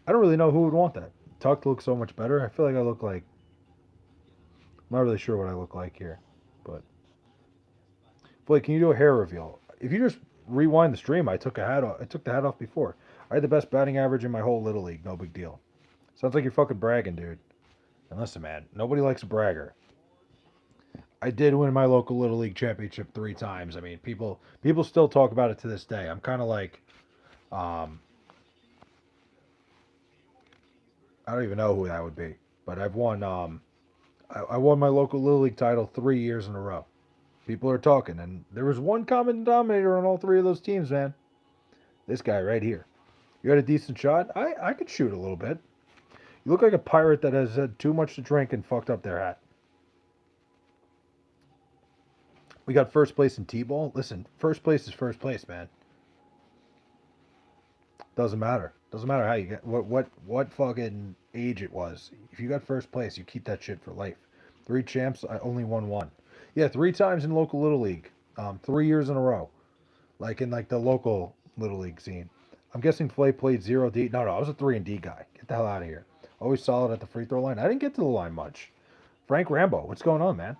Speaker 1: I don't really know who would want that. Tuck looks so much better. I feel like I look like I'm not really sure what I look like here, but Blake, can you do a hair reveal? If you just rewind the stream, I took a hat off. I took the hat off before. I had the best batting average in my whole little league. No big deal. Sounds like you're fucking bragging, dude. And listen, man, nobody likes a bragger. I did win my local little league championship 3 times. I mean, people still talk about it to this day. I'm kind of like, um, I don't even know who that would be, but I've won. I won my local little league title 3 years in a row. People are talking, and there was one common denominator on all 3 of those teams, man. This guy right here. You had a decent shot. I could shoot a little bit. You look like a pirate that has had too much to drink and fucked up their hat. We got first place in T-ball. Listen, first place is first place, man. Doesn't matter. Doesn't matter how you get what fucking age it was. If you got first place, you keep that shit for life. 3 champs. I only won one. Yeah, 3 times in local little league. 3 years in a row. Like in like the local little league scene. I'm guessing Flay played 0D. No, I was a 3 and D guy. Get the hell out of here. Always solid at the free throw line. I didn't get to the line much. Frank Rambo, what's going on, man?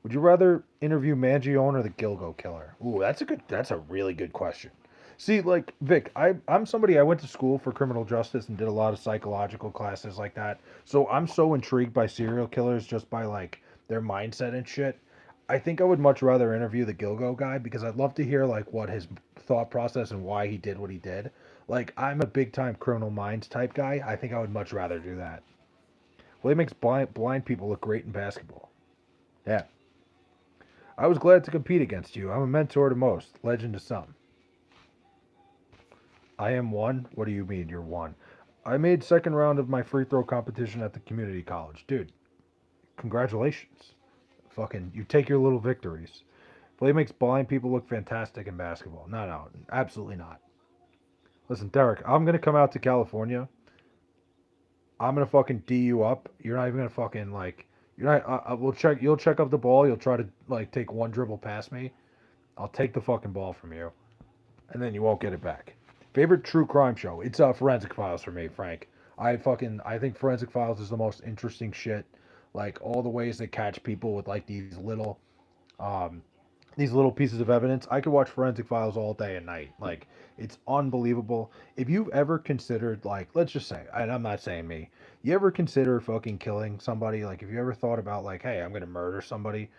Speaker 1: Would you rather interview Mangione or the Gilgo Killer? Ooh, that's a really good question. See, like Vic, I'm somebody I went to school for criminal justice and did a lot of psychological classes like that. So I'm so intrigued by serial killers just by like their mindset and shit. I think I would much rather interview the Gilgo guy because I'd love to hear like what his thought process and why he did what he did. Like I'm a big time criminal minds type guy. I think I would much rather do that. Well, he makes blind people look great in basketball. Yeah. I was glad to compete against you. I'm a mentor to most, legend to some. I am one? What do you mean you're one? I made second round of my free throw competition at the community college. Dude, congratulations. Fucking, you take your little victories. Play makes blind people look fantastic in basketball. No, absolutely not. Listen, Derek, I'm going to come out to California. I'm going to fucking D you up. You're not even going to fucking, like, you're not, we'll check, you'll check up the ball. You'll try to, like, take one dribble past me. I'll take the fucking ball from you, and then you won't get it back. Favorite true crime show? It's Forensic Files for me, Frank. I think Forensic Files is the most interesting shit. Like all the ways they catch people with like um these little pieces of evidence. I could watch Forensic Files all day and night. Like it's unbelievable. If you've ever considered like let's just say, and I'm not saying me, you ever consider fucking killing somebody? Like if you ever thought about like, hey, I'm gonna murder somebody,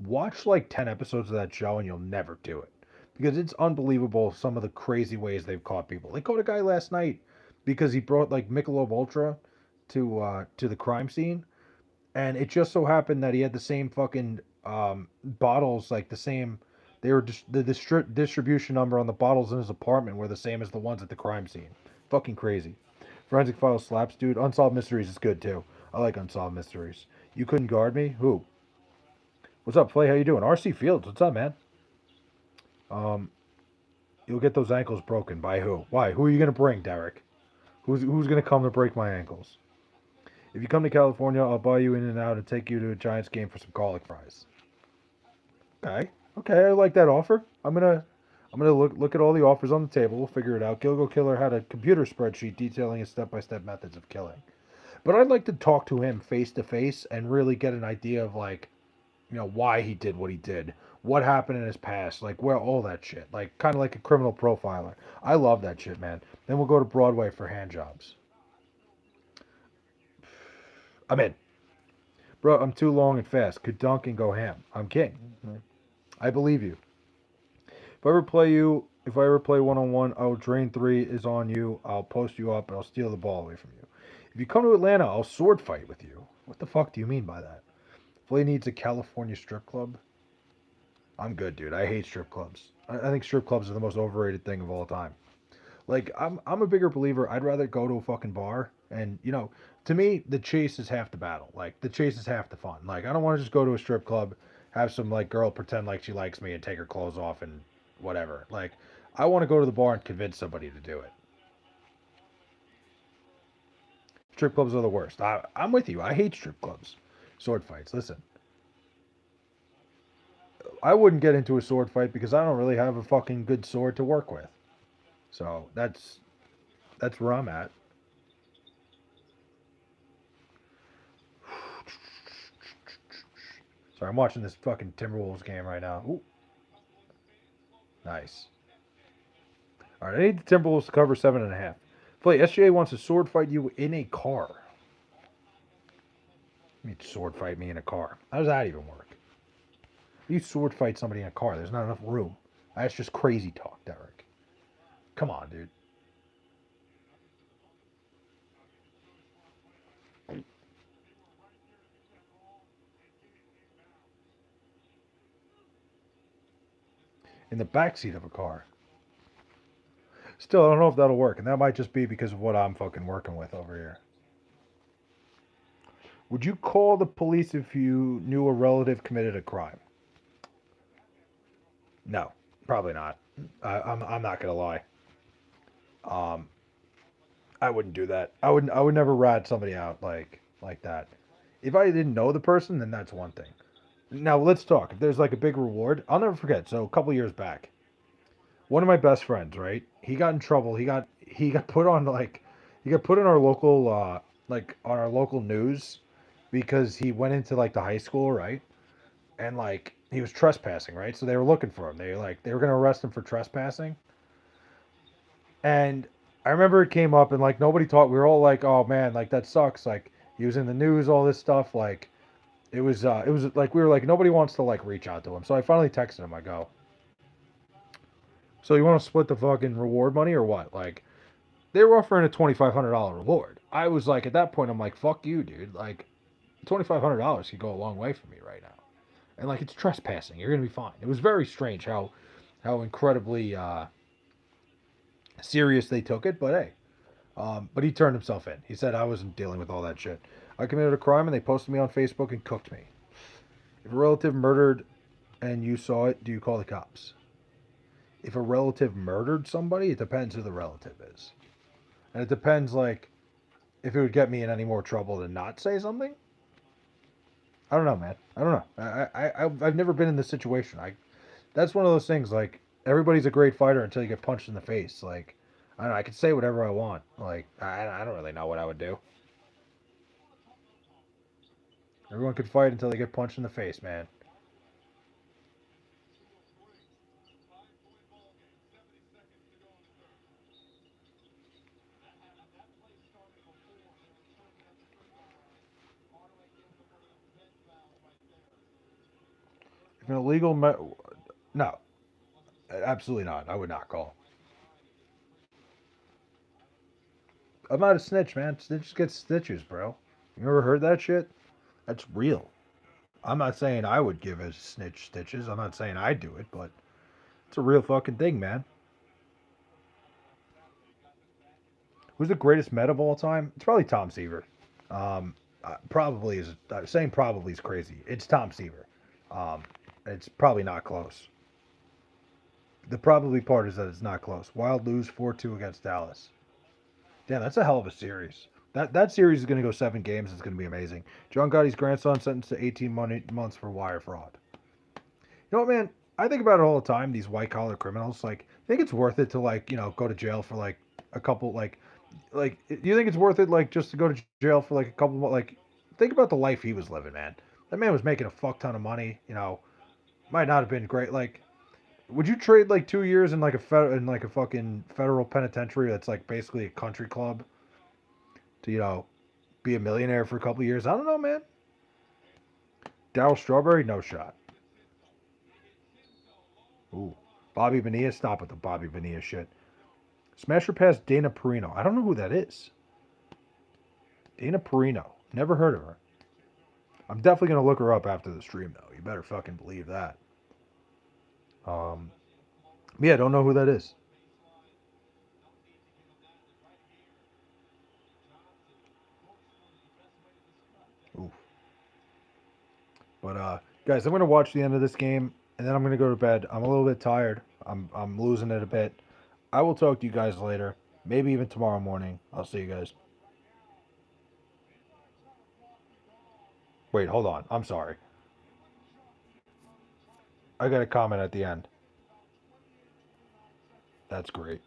Speaker 1: watch like 10 episodes of that show and you'll never do it because it's unbelievable some of the crazy ways they've caught people. They caught a guy last night because he brought like Michelob Ultra to the crime scene, and it just so happened that he had the same fucking bottles, like the same. They were just the distribution number on the bottles in his apartment were the same as the ones at the crime scene. Fucking crazy. Forensic Files slaps, dude. Unsolved Mysteries is good too. I like Unsolved Mysteries. You couldn't guard me? Who? What's up, Flay? How you doing? RC Fields, what's up, man? Um, you'll get those ankles broken by who? Why? Who are you gonna bring, Derek? Who's gonna come to break my ankles? If you come to California, I'll buy you in and out and take you to a Giants game for some garlic fries. Okay. Okay, I like that offer. I'm gonna look at all the offers on the table. We'll figure it out. Gilgo Killer had a computer spreadsheet detailing his step-by-step methods of killing. But I'd like to talk to him face to face and really get an idea of like, why he did what he did, what happened in his past, like where all that shit, like kind of like a criminal profiler. I love that shit, man. Then we'll go to Broadway for hand jobs. I'm in, bro. I'm too long and fast. Could dunk and go ham. I'm king. I believe you. If I ever play one on one, I'll drain three is on you. I'll post you up and I'll steal the ball away from you. If you come to Atlanta, I'll sword fight with you. What the fuck do you mean by that? Flay needs a California strip club. I'm good, dude. I hate strip clubs. I think strip clubs are the most overrated thing of all time. Like I'm a bigger believer. I'd rather go to a fucking bar and to me the chase is half the battle. Like the chase is half the fun. Like I don't want to just go to a strip club, have some like girl pretend like she likes me and take her clothes off and whatever. Like I want to go to the bar and convince somebody to do it. Strip clubs are the worst. I'm with you. I hate strip clubs. Sword fights. Listen, I wouldn't get into a sword fight because I don't really have a fucking good sword to work with. So that's where I'm at. Sorry, I'm watching this fucking Timberwolves game right now. Ooh, nice. All right, I need the Timberwolves to cover 7.5. Play SGA wants to sword fight you in a car. You mean sword fight me in a car? How does that even work? You sword fight somebody in a car. There's not enough room. That's just crazy talk, Derek. Come on, dude. In the backseat of a car. Still, I don't know if that'll work, and that might just be because of what I'm fucking working with over here. Would you call the police if you knew a relative committed a crime? No, probably not. I'm not gonna lie. Um, I wouldn't do that. I would never rat somebody out like that. If I didn't know the person, then that's one thing. Now let's talk. If there's like a big reward, I'll never forget. So a couple years back, one of my best friends, right? He got in trouble. He got put on he got put in our local like on our local news because he went into like the high school, right? And like he was trespassing, right? So they were looking for him. They were gonna arrest him for trespassing. And I remember it came up and like nobody talked. We were all like, "Oh man, like that sucks." Like he was in the news, all this stuff. Like it was like we were like nobody wants to like reach out to him. So I finally texted him. I go, "So you want to split the fucking reward money or what?" Like they were offering a $2,500 reward. I was like at that point, I'm like, "Fuck you, dude." Like $2,500 could go a long way for me right now. And like it's trespassing. You're gonna be fine. It was very strange how incredibly serious they took it, but hey. But he turned himself in. He said I wasn't dealing with all that shit. I committed a crime and they posted me on Facebook and cooked me. If a relative murdered and you saw it, do you call the cops? If a relative murdered somebody, it depends who the relative is. And it depends, like, if it would get me in any more trouble to not say something. I don't know, man. I don't know. I've never been in this situation. That's one of those things, like, everybody's a great fighter until you get punched in the face. Like, I don't know. I can say whatever I want. Like, I don't really know what I would do. Everyone can fight until they get punched in the face, man. If an no, absolutely not. I would not call. I'm not a snitch, man. Snitches get stitches, bro. You ever heard that shit? That's real. I'm not saying I would give a snitch stitches. I'm not saying I do it, but it's a real fucking thing, man. Who's the greatest Met of all time? It's probably Tom Seaver. Probably is saying probably is crazy. It's Tom Seaver. Um, it's probably not close. The probably part is that it's not close. Wild lose 4-2 against Dallas. Damn, that's a hell of a series. That series is going to go 7 games. It's going to be amazing. John Gotti's grandson sentenced to 18 months for wire fraud. You know what, man? I think about it all the time. These white collar criminals, like, I think it's worth it to like, go to jail for like a couple, like, you think it's worth it, like, just to go to jail for like a couple, like, think about the life he was living, man. That man was making a fuck ton of money. Might not have been great. Like, would you trade like 2 years in like in like a fucking federal penitentiary that's like basically a country club to be a millionaire for a couple years? I don't know, man. Darryl Strawberry, no shot. Ooh, Bobby Bonilla, stop with the Bobby Bonilla shit. Smasher past Dana Perino. I don't know who that is. Dana Perino. Never heard of her. I'm definitely gonna look her up after the stream though. You better fucking believe that. Um, yeah, don't know who that is. Oof. But guys, I'm gonna watch the end of this game and then I'm gonna go to bed. I'm a little bit tired. I'm losing it a bit. I will talk to you guys later. Maybe even tomorrow morning. I'll see you guys. Wait, hold on. I'm sorry. I got a comment at the end. That's great.